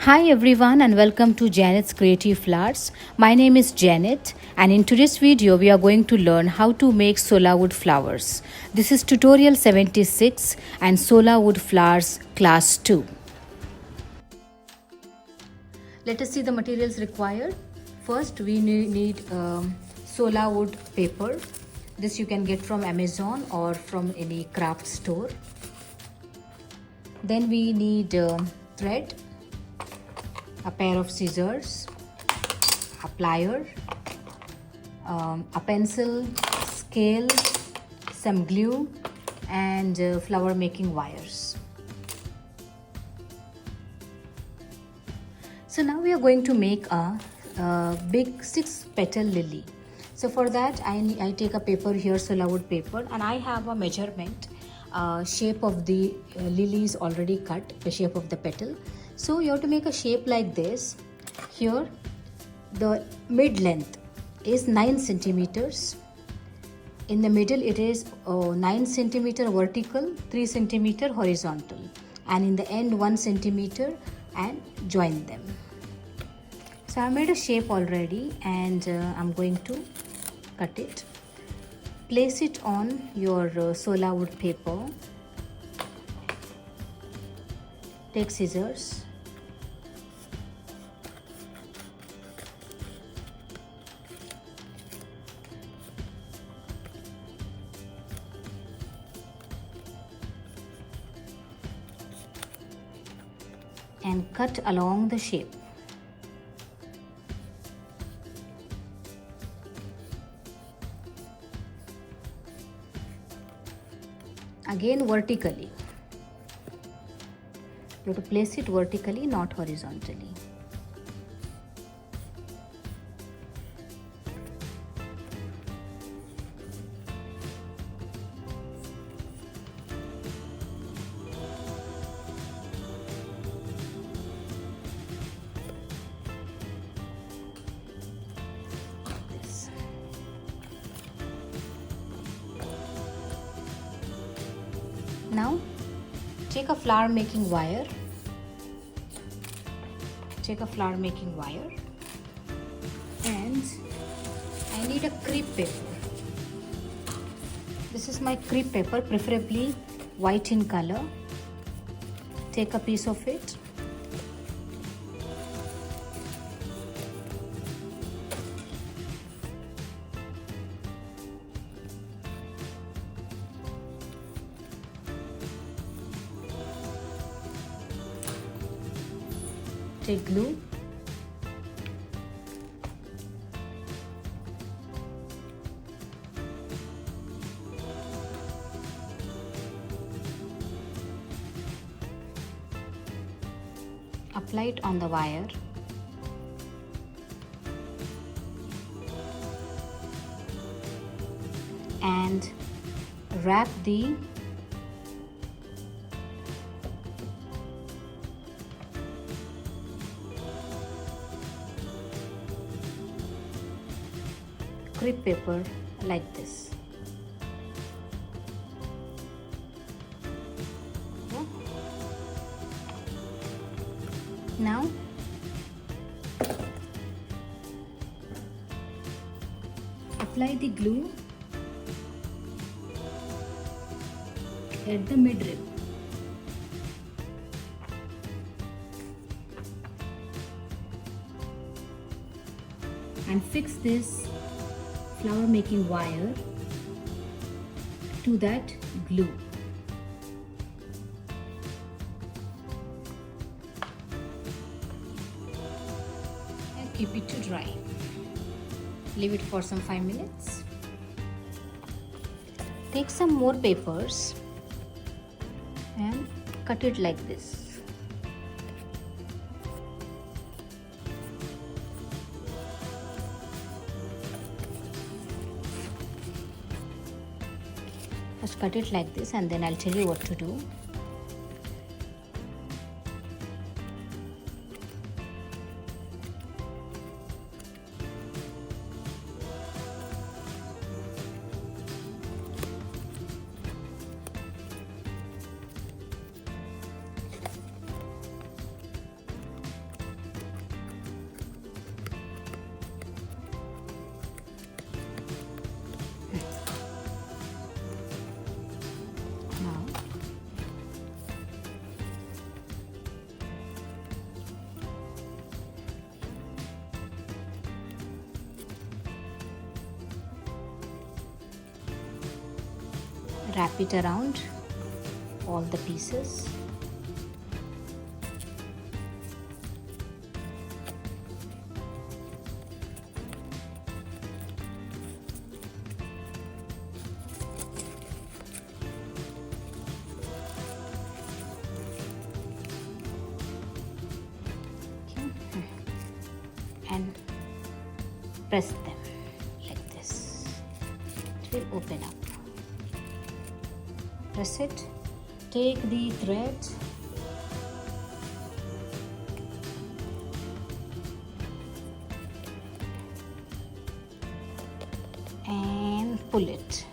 Hi everyone and welcome to Janet's Creative Flowers. My name is Janet and in today's video we are going to learn how to make Sola wood flowers. This is tutorial 76 and Sola wood flowers class 2. Let us see the materials required. First we need Sola wood paper. This you can get from Amazon or from any craft store. Then we need thread, a pair of scissors, a plier, a pencil, scale, some glue and flower making wires. So now we are going to make a big 6 petal lily. So for that I take a paper here, Sola wood paper, and I have a measurement shape of the lily is already cut, the shape of the petal. So you have to make a shape like this. Here the mid length is 9 centimeters. In the middle it is 9 centimeter vertical, 3 centimeter horizontal, and in the end 1 centimeter, and join them. So I made a shape already and I'm going to cut it. Place it on your Sola wood paper. Take scissors. And cut along the shape. Again vertically. You have to place it vertically, not horizontally. Now take a flower making wire. And I need a crepe paper. This is my crepe paper, preferably white in color. Take a piece of it. Take glue. Apply it on the wire. And wrap the crepe paper like this. Yeah. Now apply the glue at the midrib. And fix this flower making wire to that glue. And keep it to dry. Leave it for some 5 minutes. Take some more papers and cut it like this. Just cut it like this and then I'll tell you what to do. wrap it around all the pieces. And press them like this. It will open up. Press it. Take the thread and pull it.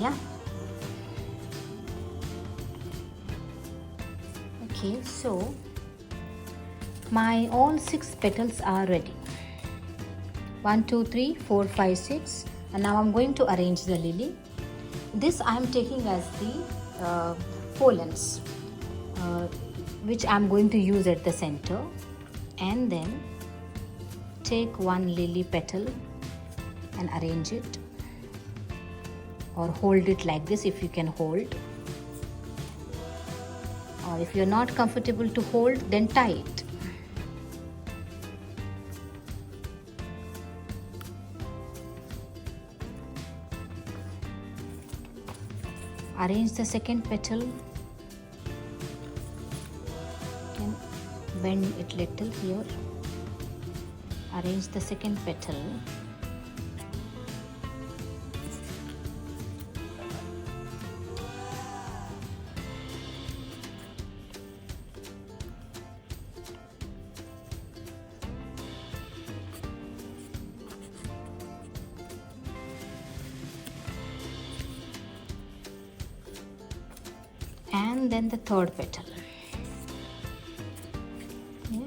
Yeah. Okay, so my all 6 petals are ready. 1, 2, 3, 4, 5, 6. And now I'm going to arrange the lily. This I am taking as the pollens, which I'm going to use at the center. And then take one lily petal and arrange it, or hold it like this if you can hold, or if you're not comfortable to hold, then tie it. Arrange the second petal. You can bend it little here. Arrange the second petal. And then the third petal. Yeah.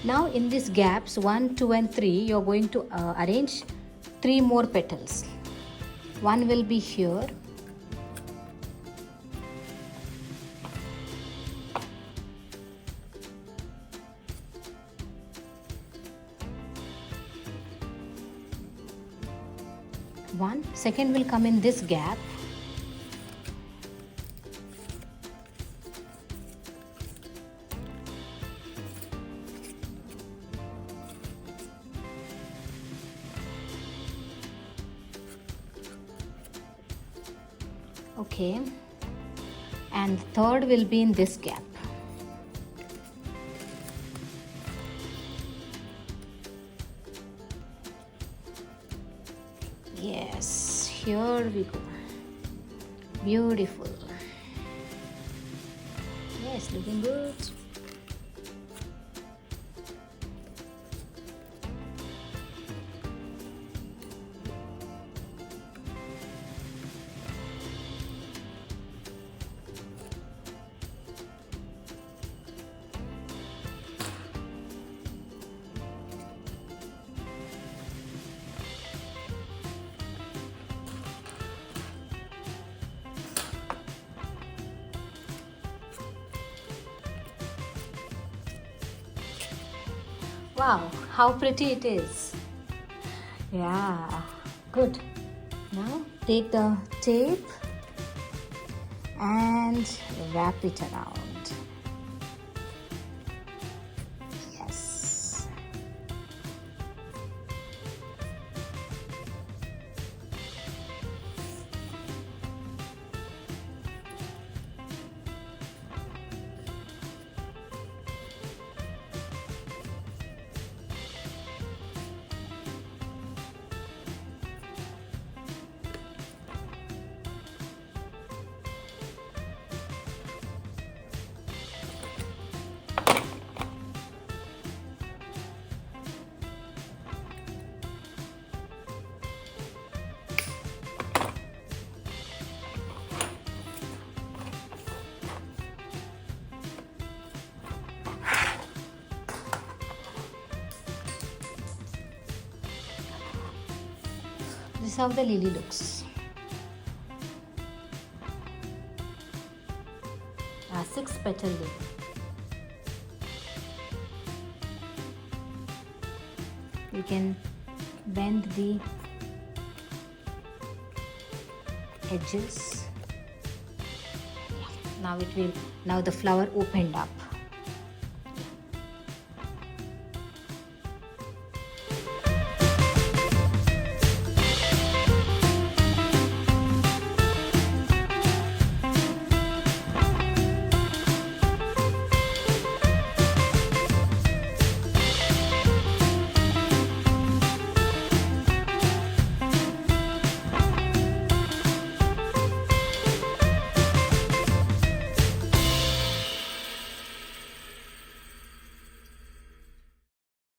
Now in these gaps 1, 2 and 3, you're going to arrange 3 more petals. One will be here. One. Second will come in this gap. Okay, and third will be in this gap. Yes, here we go. Beautiful. Yes, looking good. Wow, how pretty it is. Yeah, good. Now take the tape and wrap it around. Yes. how the lily looks. A 6-petal lily. You can bend the edges. Now the flower opened up.